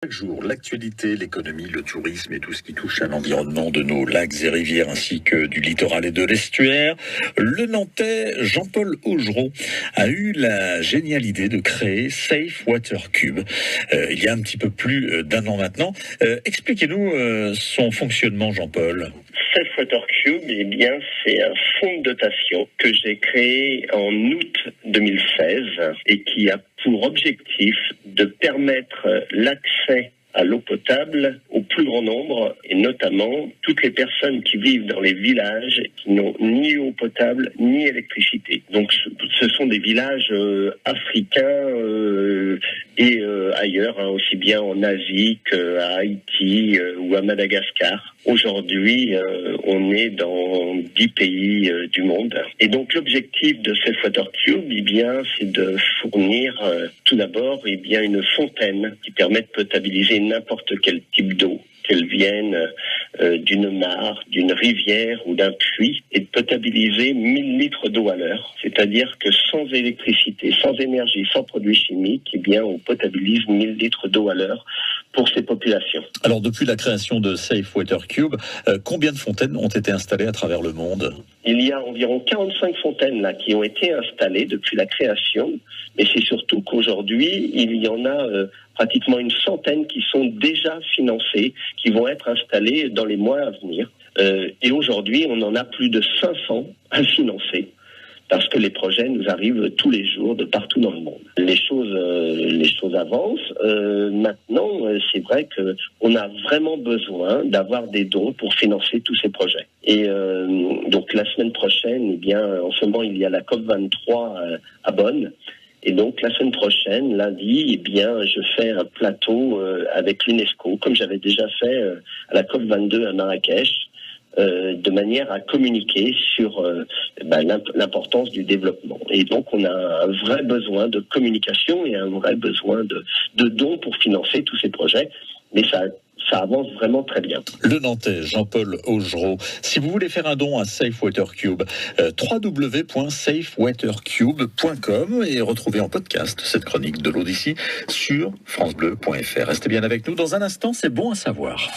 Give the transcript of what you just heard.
Chaque jour, l'actualité, l'économie, le tourisme et tout ce qui touche à l'environnement de nos lacs et rivières ainsi que du littoral et de l'estuaire. Le Nantais Jean-Paul Augereau a eu la géniale idée de créer Safe Water Cube il y a un petit peu plus d'un an maintenant. Expliquez-nous son fonctionnement, Jean-Paul. Safe Water Cube, eh bien, c'est un fonds de dotation que j'ai créé en août 2016 et qui a pour objectif de permettre l'accès à l'eau potable au plus grand nombre, et notamment toutes les personnes qui vivent dans les villages qui n'ont ni eau potable ni électricité. Donc ce sont des villages africains et ailleurs, aussi bien en Asie qu'à Haïti ou à Madagascar. Aujourd'hui, on est dans 10 pays du monde. Et donc l'objectif de Safe Water Cube, eh bien, c'est de fournir tout d'abord une fontaine qui permet de potabiliser n'importe quel type d'eau, qu'elle vienne d'une mare, d'une rivière ou d'un puits, et de potabiliser 1000 litres d'eau à l'heure. C'est-à-dire que sans électricité, sans énergie, sans produits chimiques, eh bien, on potabilise 1000 litres d'eau à l'heure pour ces populations. Alors, depuis la création de Safe Water Cube, combien de fontaines ont été installées à travers le monde ? Il y a environ 45 fontaines là qui ont été installées depuis la création, mais c'est surtout qu'aujourd'hui, il y en a pratiquement une centaine qui sont déjà financées, qui vont être installées dans les mois à venir. Et aujourd'hui, on en a plus de 500 à financer, parce que les projets nous arrivent tous les jours de partout dans le monde. Les choses avancent. Maintenant, c'est vrai qu'on a vraiment besoin d'avoir des dons pour financer tous ces projets. Et donc la semaine prochaine, eh bien, en ce moment, il y a la COP23 à Bonn. Et donc la semaine prochaine, lundi, eh bien, je fais un plateau avec l'UNESCO, comme j'avais déjà fait à la COP22 à Marrakech, de manière à communiquer sur l'importance du développement. Et donc on a un vrai besoin de communication et un vrai besoin de dons pour financer tous ces projets. Mais ça avance vraiment très bien. Le Nantais Jean-Paul Augereau. Si vous voulez faire un don à Safe Water Cube, www.safewatercube.com et retrouvez en podcast cette chronique de l'Odyssée sur francebleu.fr. Restez bien avec nous. Dans un instant, c'est bon à savoir.